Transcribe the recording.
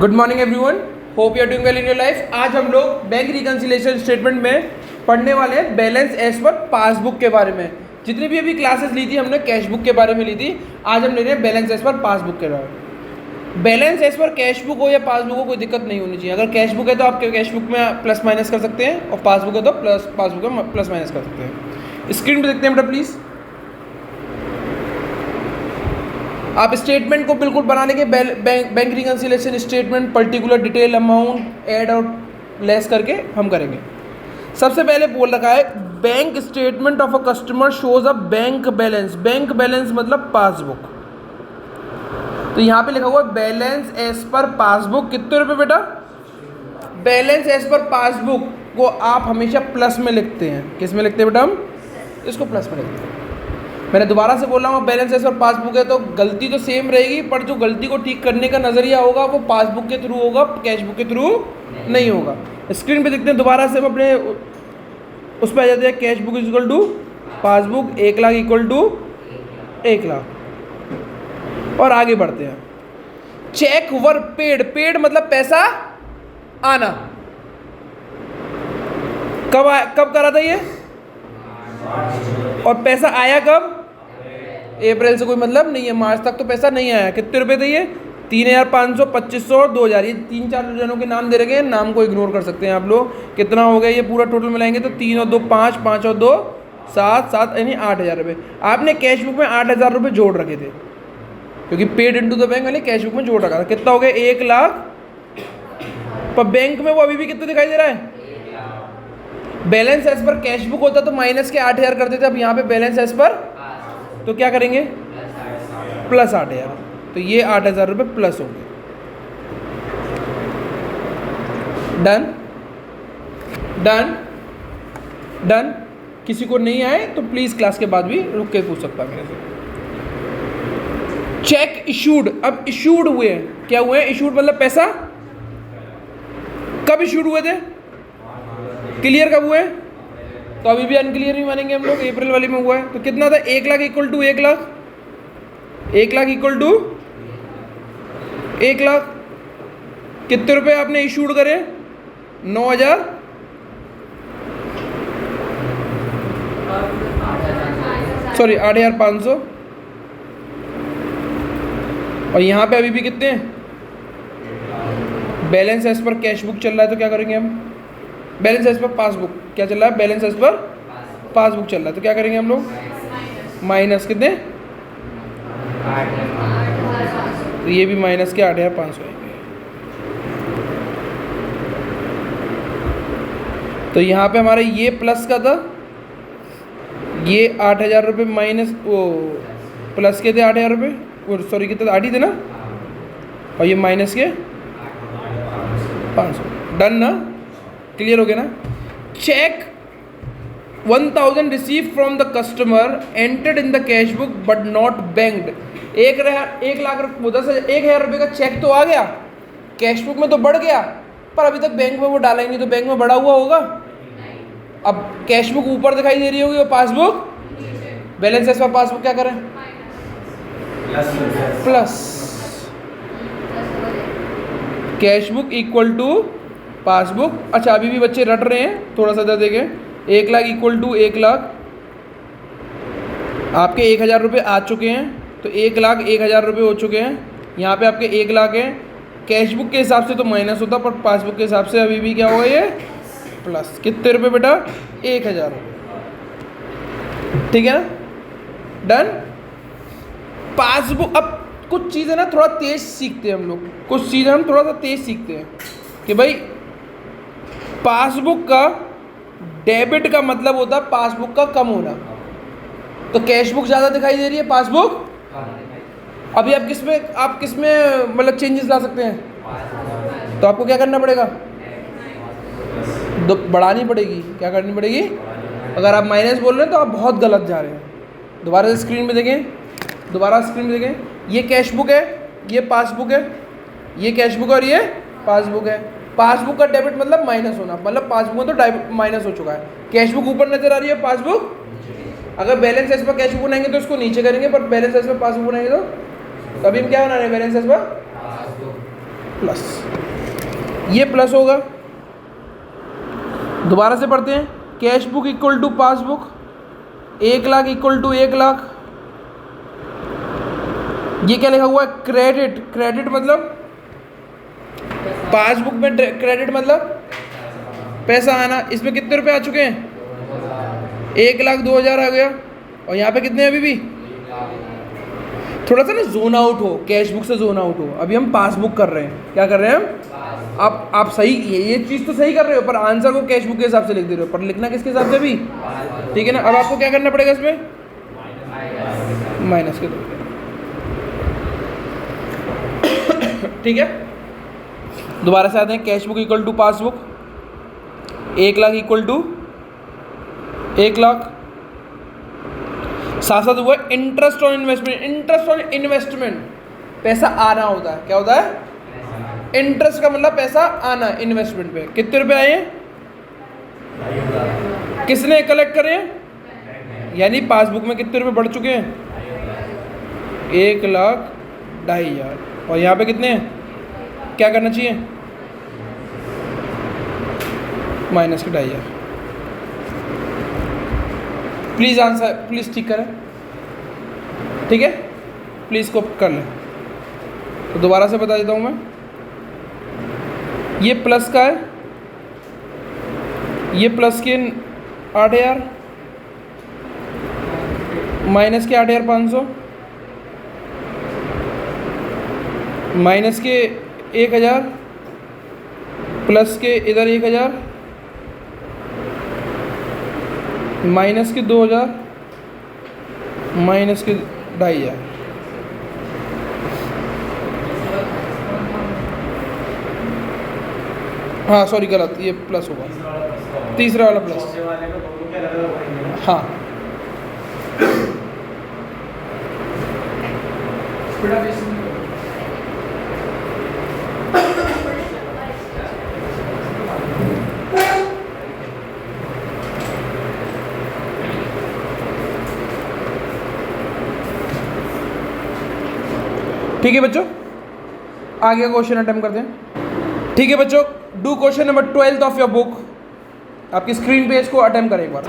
Good morning everyone, hope you are doing well in your life. आज हम लोग bank reconciliation statement में पढ़ने वाले हैं बैलेंस एज पर पासबुक के बारे में। जितनी भी अभी क्लासेस ली थी हमने कैश बुक के बारे में ली थी, आज हम ले रहे हैं बैलेंस एज पर पासबुक के बारे में। Balance as per cash book हो या पासबुक हो, कोई दिक्कत नहीं होनी चाहिए। अगर कैश बुक है तो आप कैश बुक में प्लस माइनस कर सकते हैं, और पासबुक है तो पासबुक में प्लस माइनस कर सकते हैं। स्क्रीन पर देखते हैं बेटा प्लीज़। आप स्टेटमेंट को बिल्कुल बनाने के bank reconciliation statement particular detail amount add और लेस करके हम करेंगे। सबसे पहले बोल रखा है bank statement of a customer shows a bank balance. Bank balance मतलब पासबुक। तो यहाँ पे लिखा हुआ है बैलेंस एज पर पासबुक। कितने रुपए बेटा? बैलेंस एज पर पासबुक को आप हमेशा प्लस में लिखते हैं। किस में लिखते हैं बेटा? हम इसको प्लस में लिखते हैं। मैंने दोबारा से बोल रहा हूँ, बैलेंस एज पर पासबुक है तो गलती तो सेम रहेगी, पर जो गलती को ठीक करने का नज़रिया होगा वो पासबुक के थ्रू होगा, कैश बुक के थ्रू नहीं होगा। स्क्रीन पे देखते हैं दोबारा से। हम अपने उस पर आ जाते हैं। Cash book is equal to passbook, 1 lakh equal to 1 lakh. और आगे बढ़ते हैं। चेक वर पेड। पेड मतलब पैसा आना। कब करा था ये? और पैसा आया कब? अप्रैल से कोई मतलब नहीं है, मार्च तक तो पैसा नहीं आया। कितने रुपए थे ये? 3,500, 2,500 और 2,000। ये 3-4 जनों के नाम दे रखे हैं, नाम को इग्नोर कर सकते हैं आप लोग। कितना हो गया ये पूरा टोटल मिलाएंगे तो 3 और 2 5, 5 और 2 7, 7 यानी 8,000 रुपये। आपने कैश बुक में 8,000 रुपये जोड़ रखे थे, क्योंकि पेड इनटू द बैंक वाले कैश बुक में जोड़ रखा था। कितना हो गया? 1 लाख। पर बैंक में वो अभी भी कितना दिखाई दे रहा है? Balance as per cash book होता तो माइनस के 8,000 करते थे। अब यहाँ पे बैलेंस एज पर तो क्या करेंगे? प्लस 8,000। तो ये 8,000 रुपये प्लस होंगे। Done done done. किसी को नहीं आए तो प्लीज क्लास के बाद भी रुक के पूछ सकता है मेरे से। Check issued. अब इशूड हुए हैं। क्या हुए हैं? इशूड मतलब पैसा। कब इशूड हुए थे? क्लियर कब हुए? तो अभी भी अनक्लियर नहीं मानेंगे हम लोग। अप्रैल वाले में हुआ है। तो कितना था? 1 lakh equal to 1 lakh. 1 lakh equal to 1 lakh. कितने रुपए आपने इशूड करे? 9,000। सॉरी 8,500। और यहाँ पे अभी भी कितने हैं? Balance as per cash book चल रहा है तो क्या करेंगे हम? बैलेंस एज पर पासबुक क्या चल रहा है? बैलेंस एज पर पासबुक चल रहा है तो क्या करेंगे हम लोग? माइनस कितने? तो ये भी माइनस के 8,500 आएंगे। तो यहाँ पे हमारे ये प्लस का था, ये 8,000 रुपये माइनस वो प्लस के थे 8,000 रुपये, और सॉरी कितने? 8 ही थे ना। और ये माइनस के 500। डन ना? क्लियर हो गया ना? Cheque 1,000 receive from the customer entered in the cash book but not banked. 1 lakh 1,000 रुपये का चेक तो आ गया, कैश बुक में तो बढ़ गया, पर अभी तक बैंक में वो डाला ही नहीं। तो बैंक में बढ़ा हुआ होगा। अब कैश बुक ऊपर दिखाई दे रही होगी और passbook balance as per passbook क्या करें? Plus. Cash book equal to passbook. अच्छा अभी भी बच्चे रट रहे हैं, थोड़ा सा देखें। 1 लाख इक्वल टू 1 लाख। आपके 1,000 रुपये आ चुके हैं, तो 1 लाख 1,000 रुपये हो चुके हैं। यहाँ पे आपके 1 लाख हैं। कैश बुक के हिसाब से तो माइनस होता, पर पासबुक के हिसाब से अभी भी क्या होगा? ये प्लस। कितने रुपये बेटा? 1,000 रुपये। ठीक है ना? डन। पासबुक। अब कुछ चीज़ें ना थोड़ा तेज सीखते हैं हम लोग, कुछ चीज़ें हम थोड़ा सा तेज सीखते हैं कि भाई पासबुक का डेबिट का मतलब होता है पासबुक का कम होना। तो कैश बुक ज़्यादा दिखाई दे रही है, पासबुक अभी आप किस में मतलब चेंजेस ला सकते हैं? तो आपको क्या करना पड़ेगा? बढ़ानी पड़ेगी। क्या करनी पड़ेगी? अगर आप माइनस बोल रहे हैं तो आप बहुत गलत जा रहे हैं। दोबारा से स्क्रीन में देखें, दोबारा स्क्रीन में देखें। ये कैश बुक है, ये पासबुक है। ये कैश बुक और ये पासबुक है। पासबुक का डेबिट मतलब माइनस होना, मतलब पासबुक में तो माइनस हो चुका है। कैश बुक ऊपर नजर आ रही है, पासबुक। अगर balance as per cash book बनाएंगे तो इसको नीचे करेंगे, पर बैलेंस एज पर पासबुक बनाएंगे तो अभी हम क्या बना रहे हैं? बैलेंस एज पर प्लस, ये प्लस होगा। दोबारा से पढ़ते हैं, cash book equal to passbook, 1 lakh equal to 1 lakh. ये क्या लिखा हुआ है? क्रेडिट। क्रेडिट मतलब पासबुक में क्रेडिट मतलब पैसा आना। इसमें कितने रुपए आ चुके हैं? 1,02,000 आ गया। और यहाँ पे कितने अभी भी? थोड़ा सा ना जोन आउट हो, कैश बुक से जोन आउट हो। अभी हम पासबुक कर रहे हैं। क्या कर रहे हैं हम? आप सही, ये चीज़ तो सही कर रहे हो, पर आंसर को कैश बुक के हिसाब से लिख दे रहे हो। पर लिखना किसके हिसाब से भी? ठीक है ना। अब आपको क्या करना पड़ेगा इसमें? माइनस के दो। ठीक है, दोबारा से आते हैं। Cash book equal to passbook, 1 lakh equal to 1 lakh. साथ साथ हुआ interest on investment. Interest on investment पैसा आना होता है। क्या होता है? इंटरेस्ट का मतलब पैसा आना इन्वेस्टमेंट पे। कितने रुपए आए हैं? किसने कलेक्ट करे हैं? यानी पासबुक में कितने रुपए बढ़ चुके हैं? 1,02,500। और यहाँ पे कितने हैं? क्या करना चाहिए? माइनस के 2,500। प्लीज़ आंसर, प्लीज़ ठीक करें। ठीक है, प्लीज़ को कर लें। तो दोबारा से बता देता हूँ मैं, ये प्लस का है, ये प्लस के 8,000, माइनस के 8,500, माइनस के 1,000, प्लस के इधर 1,000, माइनस के 2,000, माइनस के 2,500। हाँ सॉरी गलत, ये प्लस होगा, तीसरा वाला प्लस। हाँ ठीक है बच्चों, आगे का क्वेश्चन अटेम्प्ट करते हैं। ठीक है बच्चों, do question number 12 of your book. आपकी स्क्रीन पे इसको अटेम्प्ट करें एक बार।